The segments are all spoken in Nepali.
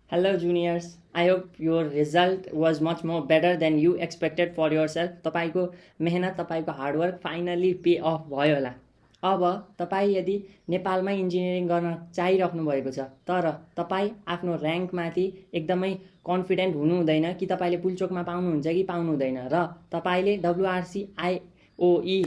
Hello, juniors. I hope your result was much more better than you expected for yourself. तपाईको मेहनत तपाईको हार्डवर्क फाइनली पे अफ भयो होला। अब तपाईँ यदि नेपालमै इन्जिनियरिङ गर्न चाहिराख्नु भएको छ तर तपाईँ आफ्नो र्याङ्कमाथि एकदमै कन्फिडेन्ट हुनु हुँदैन कि तपाईँले पुल्चोकमा पाउनुहुन्छ कि पाउनु हुँदैन र तपाईँले डब्लुआरसी आइओई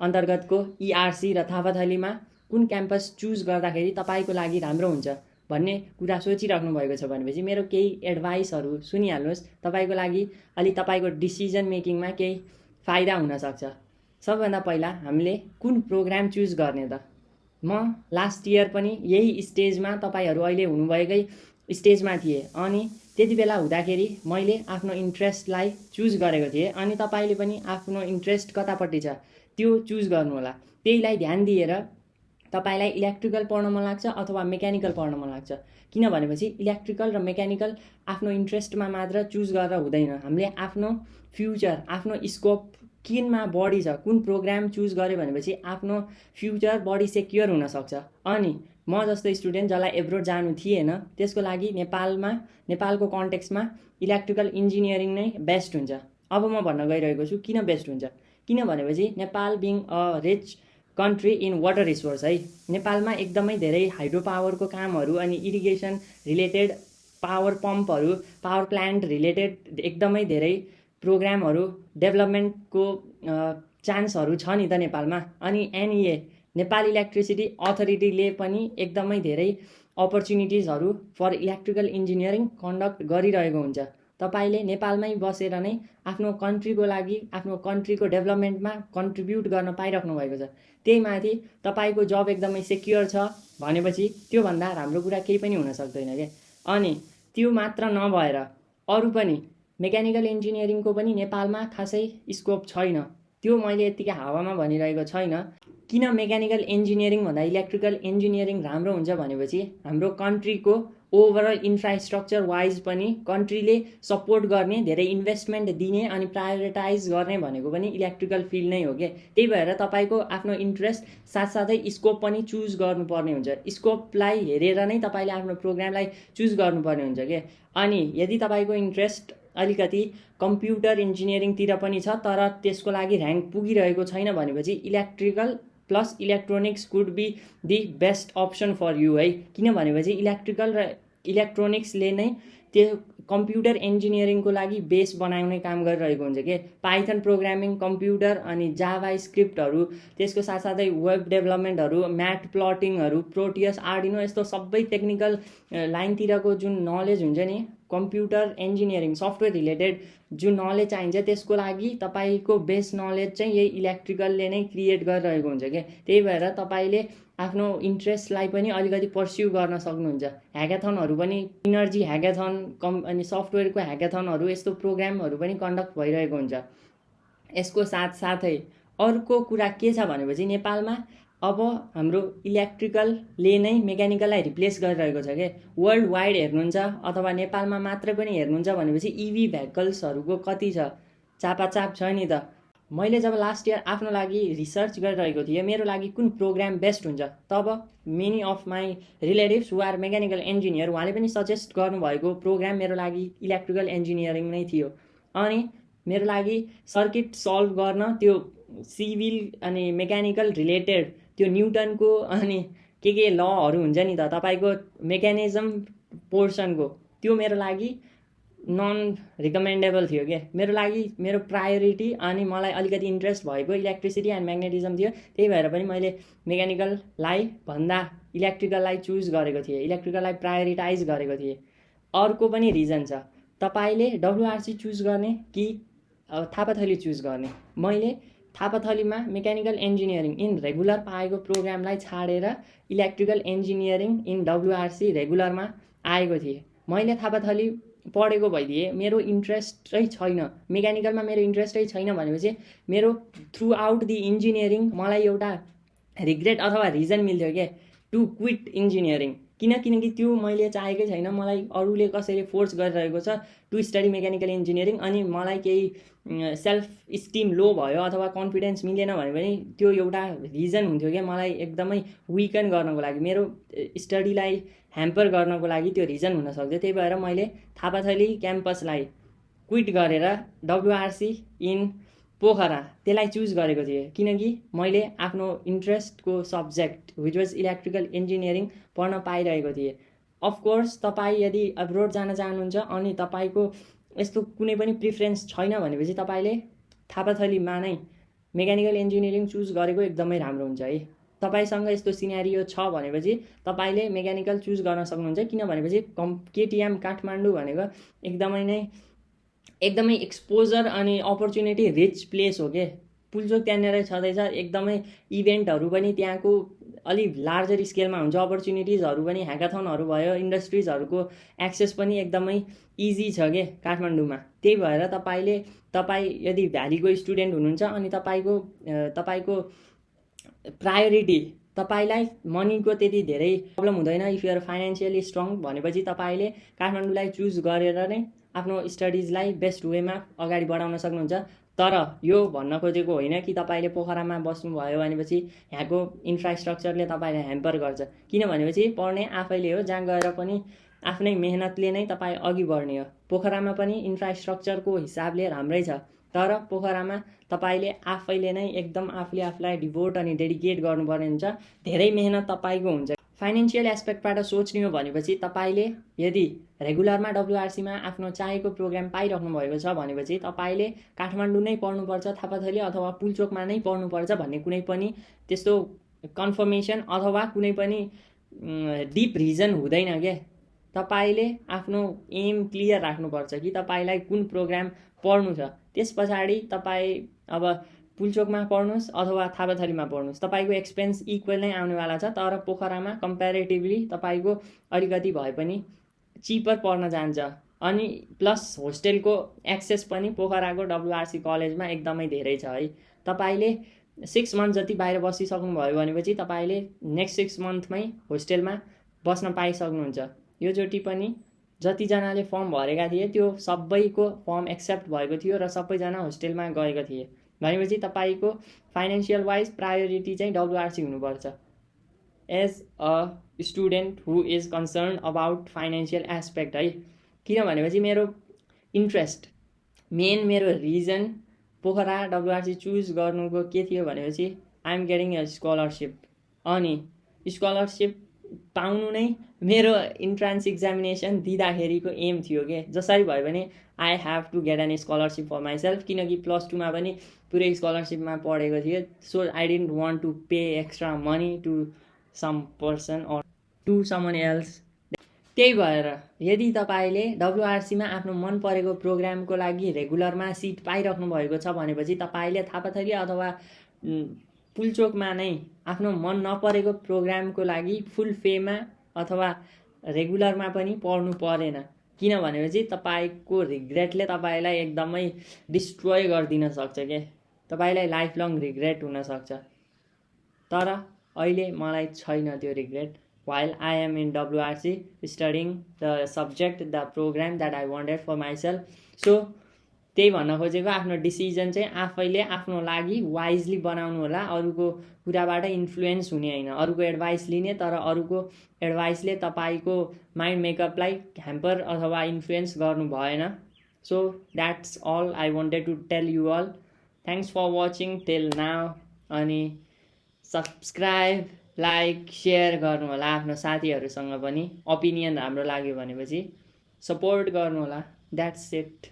अन्तर्गतको इआरसी र थापाथलीमा कुन क्याम्पस चुज गर्दाखेरि तपाईँको लागि राम्रो हुन्छ भन्ने कुरा सोचिराख्नु भएको छ भनेपछि मेरो केही एडभाइसहरू सुनिहाल्नुहोस्। तपाईँको लागि अलि तपाईँको डिसिजन मेकिङमा केही फाइदा हुनसक्छ। सबभन्दा पहिला हामीले कुन प्रोग्राम चुज गर्ने त? म लास्ट इयर पनि यही स्टेजमा तपाईँहरू अहिले हुनुभएकै स्टेजमा थिएँ अनि त्यति बेला हुँदाखेरि मैले आफ्नो इन्ट्रेस्टलाई चुज गरेको थिएँ अनि तपाईँले पनि आफ्नो इन्ट्रेस्ट कतापट्टि छ त्यो चुज गर्नुहोला। त्यहीलाई ध्यान दिएर तपाईँलाई इलेक्ट्रिकल पढ्न मन लाग्छ अथवा मेकानिकल पढ्न मन लाग्छ। किन भनेपछि इलेक्ट्रिकल र मेकानिकल आफ्नो इन्ट्रेस्टमा मात्र चुज गरेर हुँदैन। हामीले आफ्नो फ्युचर, आफ्नो स्कोप किनमा बढी छ, कुन प्रोग्राम चुज गऱ्यो भनेपछि आफ्नो फ्युचर बढी सेक्योर हुनसक्छ। अनि म जस्तो स्टुडेन्ट जसलाई एब्रोड जानु थिएन त्यसको लागि नेपालको कन्टेक्स्टमा इलेक्ट्रिकल इन्जिनियरिङ नै बेस्ट हुन्छ। अब म भन्न गइरहेको छु किन बेस्ट हुन्छ। किन भनेपछि Nepal being a rich country in water resource है, नेपालमा एकदमै धेरै हाइड्रो पावरको कामहरू अनि इरिगेसन रिलेटेड पावर पम्पहरू, पावर प्लान्ट रिलेटेड एकदमै धेरै प्रोग्रामहरू डेभलपमेन्टको चान्सहरू छ नि त नेपालमा। अनि एनइए नेपाल इलेक्ट्रिसिटी अथोरिटीले पनि एकदमै धेरै अपर्च्युनिटिजहरू फर इलेक्ट्रिकल इन्जिनियरिङ कन्डक्ट गरिरहेको हुन्छ। तपाईँले नेपालमै बसेर नै आफ्नो कन्ट्रीको लागि, आफ्नो कन्ट्रीको डेभलपमेन्टमा कन्ट्रिब्युट गर्न पाइराख्नु भएको छ। त्यही माथि तपाईँको जब एकदमै सेक्योर छ भनेपछि त्योभन्दा राम्रो कुरा केही पनि हुन सक्दैन क्या। अनि त्यो मात्र नभएर अरू पनि मेकानिकल इन्जिनियरिङको पनि नेपालमा खासै स्कोप छैन। त्यो मैले यत्तिकै हावामा भनिरहेको छैन। किन मेकानिकल इन्जिनियरिङ भन्दा इलेक्ट्रिकल इन्जिनियरिङ राम्रो हुन्छ भनेपछि हाम्रो कन्ट्रीको ओभरअल इन्फ्रास्ट्रक्चर वाइज पनि कन्ट्रीले सपोर्ट गर्ने, धेरै इन्भेस्टमेन्ट दिने अनि प्रायोरिटाइज गर्ने भनेको पनि इलेक्ट्रिकल फिल्ड नै हो क्या। त्यही भएर तपाईँको आफ्नो इन्ट्रेस्ट साथसाथै स्कोप पनि चुज गर्नुपर्ने हुन्छ। स्कोपलाई हेरेर नै तपाईँले आफ्नो प्रोग्रामलाई चुज गर्नुपर्ने हुन्छ क्या। अनि यदि तपाईँको इन्ट्रेस्ट अलिकति कम्प्युटर इन्जिनियरिङतिर पनि छ तर त्यसको लागि र्याङ्क पुगिरहेको छैन भनेपछि electrical plus electronics could be the best option for you है। किन भनेपछि इलेक्ट्रिकल र इलेक्ट्रोनिक्सले नै त्यो कम्प्युटर इन्जिनियरिङको लागि बेस बनाउने काम गरिरहेको हुन्छ कि पाइथन प्रोग्रामिङ, कम्प्युटर अनि जाभा स्क्रिप्टहरू, त्यसको साथसाथै वेब डेभलपमेन्टहरू, म्याथ प्लटिङहरू, प्रोटियस, आर्डिनो, यस्तो सबै टेक्निकल लाइनतिरको जुन नलेज हुन्छ नि, कम्प्युटर इन्जिनियरिङ सफ्टवेयर रिलेटेड जुन नलेज चाहिन्छ त्यसको लागि तपाईँको बेस नलेज चाहिँ यही इलेक्ट्रिकलले नै क्रिएट गरिरहेको हुन्छ क्या। त्यही भएर तपाईँले आफ्नो इन्ट्रेस्टलाई पनि अलिकति पर्स्यु गर्न सक्नुहुन्छ। ह्याकाथनहरू पनि, इनर्जी ह्याकाथन अनि सफ्टवेयरको ह्याकाथनहरू, यस्तो प्रोग्रामहरू पनि कन्डक्ट भइरहेको हुन्छ। यसको साथसाथै अर्को कुरा के छ भनेपछि नेपालमा अब हाम्रो इलेक्ट्रिकलले नै मेकानिकललाई रिप्लेस गरिरहेको छ क्या। वर्ल्ड वाइड हेर्नुहुन्छ अथवा नेपालमा मात्र पनि हेर्नुहुन्छ भनेपछि इभी भेहिकल्सहरूको कति छ, चापाचाप छ नि त। मैले जब लास्ट इयर आफ्नो लागि रिसर्च गरिरहेको थिएँ मेरो लागि कुन प्रोग्राम बेस्ट हुन्छ, तब many of my relatives who are mechanical engineer उहाँले पनि सजेस्ट गर्नुभएको प्रोग्राम मेरो लागि इलेक्ट्रिकल इन्जिनियरिङ नै थियो। अनि मेरो लागि सर्किट सल्भ गर्न त्यो सिभिल अनि मेकानिकल रिलेटेड त्यो न्युटनको अनि के लहरू हुन्छ नि त तपाईँको मेकानिजम पोर्सनको, त्यो मेरो लागि नन रिकमेन्डेबल थियो क्या। मेरो लागि मेरो प्रायोरिटी अनि मलाई अलिकति इन्ट्रेस्ट भएको इलेक्ट्रिसिटी एन्ड म्याग्नेटिजम थियो। त्यही भएर पनि मैले मेकानिकललाई भन्दा इलेक्ट्रिकललाई चुज गरेको थिएँ, इलेक्ट्रिकललाई प्रायोरिटाइज गरेको थिएँ। अर्को पनि रिजन छ, तपाईँले डब्लुआरसी चुज गर्ने कि थापाथली चुज गर्ने। मैले थापाथलीमा मेकानिकल इन्जिनियरिङ इन रेगुलर पाएको प्रोग्रामलाई छाडेर इलेक्ट्रिकल इन्जिनियरिङ इन डब्लुआरसी रेगुलरमा आएको थिएँ। मैले थापाथली पढेको भइदिए मेरो इन्ट्रेस्टै छैन, मेकानिकलमा मेरो इन्ट्रेस्टै छैन भनेपछि मेरो थ्रु आउट दि इन्जिनियरिङ मलाई एउटा रिग्रेट अथवा रिजन मिल्थ्यो क्या टु क्विट इन्जिनियरिङ। किनकि त्यो मैले चाहेकै छैन। मलाई अरूले कसैले फोर्स गरिरहेको छ टु स्टडी मेकानिकल इन्जिनियरिङ, अनि मलाई केही सेल्फ स्टिम लो भयो अथवा कन्फिडेन्स मिलेन भने पनि त्यो एउटा रिजन हुन्थ्यो क्या मलाई एकदमै विकन गर्नको लागि, मेरो स्टडीलाई ह्याम्पर गर्नको लागि त्यो रिजन हुनसक्थ्यो। त्यही भएर मैले थापाथली क्याम्पसलाई क्विट गरेर डब्लुआरसी इन पोखरा त्यसलाई चुज गरेको थिएँ, किनकि मैले आफ्नो इन्ट्रेस्टको subject which was electrical engineering पढ्न पाइरहेको थिएँ। अफकोर्स तपाईँ यदि अब्रोड जान चाहनुहुन्छ अनि तपाईँको यस्तो कुनै पनि प्रिफरेन्स छैन भनेपछि तपाईँले थापाथलीमा नै मेकानिकल इन्जिनियरिङ चुज गरेको एकदमै राम्रो हुन्छ है। तपाईँसँग यस्तो सिनेरियो छ भनेपछि तपाईँले मेकानिकल चुज गर्न सक्नुहुन्छ, किनभनेपछि केटिएम काठमाडौँ भनेको एकदमै एक्सपोजर अनि अपर्च्युनिटी रिच प्लेस हो के। पुल्चोक त्यहाँनिर छँदैछ, एकदमै इभेन्टहरू पनि त्यहाँको अलिक लार्जर स्केलमा हुन्छ, अपर्च्युनिटिजहरू पनि ह्याकाथनहरू भयो, इन्डस्ट्रिजहरूको एक्सेस पनि एकदमै इजी छ के काठमाडौँमा। त्यही भएर तपाईँ यदि भ्यालीको स्टुडेन्ट हुनुहुन्छ अनि तपाईँको प्रायोरिटी तपाईँलाई मनीको त्यति धेरै प्रब्लम हुँदैन, इफ युआर फाइनेन्सियली स्ट्रङ भनेपछि तपाईँले काठमाडौँलाई चुज गरेर नै आफ्नो स्टडिजलाई बेस्ट वेमा अगाडि बढाउन सक्नुहुन्छ। तर यो भन्न खोजेको होइन कि तपाईँले पोखरामा बस्नुभयो भनेपछि यहाँको इन्फ्रास्ट्रक्चरले तपाईँलाई ह्याम्पर गर्छ, किनभनेपछि पढ्ने आफैले हो, जहाँ गएर पनि आफ्नै मेहनतले नै तपाईँ अघि बढ्ने हो। पोखरामा पनि इन्फ्रास्ट्रक्चरको हिसाबले राम्रै छ, तर पोखरामा तपाईँले आफैले नै एकदम आफूलाई डिभोट अनि डेडिकेट गर्नुपर्ने हुन्छ, धेरै मेहनत तपाईँको हुन्छ। फाइनेन्सियल एस्पेक्टबाट सोच्ने हो भनेपछि तपाईँले यदि रेगुलरमा डब्लुआरसीमा आफ्नो चाहेको प्रोग्राम पाइराख्नु भएको छ भनेपछि तपाईँले काठमाडौँ नै पढ्नुपर्छ, थापाथली अथवा पुल्चोकमा नै पढ्नुपर्छ भन्ने कुनै पनि त्यस्तो कन्फर्मेसन अथवा कुनै पनि डिप रिजन हुँदैन क्या। तपाईँले आफ्नो एम क्लियर राख्नुपर्छ कि तपाईँलाई कुन प्रोग्राम पढ्नु छ, त्यस पछाडि तपाईँ अब पुल्चोकमा पढ्नुहोस् अथवा थापाथलीमा पढ्नुहोस्, तपाईँको एक्सपेन्स इक्वल नै आउनेवाला छ। तर पोखरामा कम्पेरिटिभली तपाईँको अलिकति भए पनि चिपर पर्न जान्छ, अनि प्लस होस्टेलको एक्सेस पनि पोखराको डब्लुआरसी कलेजमा एकदमै धेरै छ है। तपाईँले 6 मन्थ जति बाहिर बसिसक्नुभयो भनेपछि तपाईँले नेक्स्ट 6 मन्थमै होस्टेलमा बस्न पाइसक्नुहुन्छ। योचोटि पनि जतिजनाले फर्म भरेका थिए त्यो सबैको फर्म एक्सेप्ट भएको थियो र सबैजना होस्टेलमा गएका थिए भनेपछि तपाईँको फाइनेन्सियल वाइज प्रायोरिटी चाहिँ डब्लुआरसी हुनुपर्छ as a student who is concern about financial aspect है। किनभनेपछि मेरो इन्ट्रेस्ट मेरो रिजन पोखरा डब्लुआरसी चुज गर्नुको के थियो भनेपछि I am getting a scholarship, अनि स्कलरसिप पाउनु नै मेरो इन्ट्रान्स एक्जामिनेसन दिँदाखेरिको एम थियो के। जसरी भयो भने I have to get an scholarship for myself, किनकि +2मा पनि पुरै स्कलरसिपमा पढेको थिएँ। So I didn't want to pay extra money to some person or to someone else. त्यही भएर यदि तपाईँले डब्लुआरसीमा आफ्नो मन परेको प्रोग्रामको लागि रेगुलरमा सिट पाइराख्नु भएको छ भनेपछि तपाईँले थापाथली अथवा पुल्चोकमा नै आफ्नो मन नपरेको प्रोग्रामको लागि फुल फेमा अथवा रेगुलरमा पनि पढ्नु परेन, किनभनेपछि तपाईँको रिग्रेटले तपाईँलाई एकदमै डिस्ट्रोय गरिदिन सक्छ के, तपाईँलाई लाइफ लङ रिग्रेट हुनसक्छ। तर अहिले मलाई छैन त्यो regret while I am in WRC studying the subject, the program that I wanted for myself. So त्यही भन्न खोजेको आफ्नो डिसिजन चाहिँ आफैले आफ्नो लागि वाइजली बनाउनु होला, अरूको कुराबाट इन्फ्लुएन्स हुने होइन, अरूको एडभाइस लिने तर अरूको एडभाइसले तपाईँको माइन्ड मेकअपलाई ह्याम्पर अथवा इन्फ्लुएन्स गर्नु भएन। So that's all I wanted to tell you all. Thanks for watching till now, अनि सब्सक्राइब लाइक सेयर गर्नु होला आफ्नो साथीहरूसँग पनि, ओपिनियन राम्रो लाग्यो भनेपछि सपोर्ट गर्नु होला। That's it.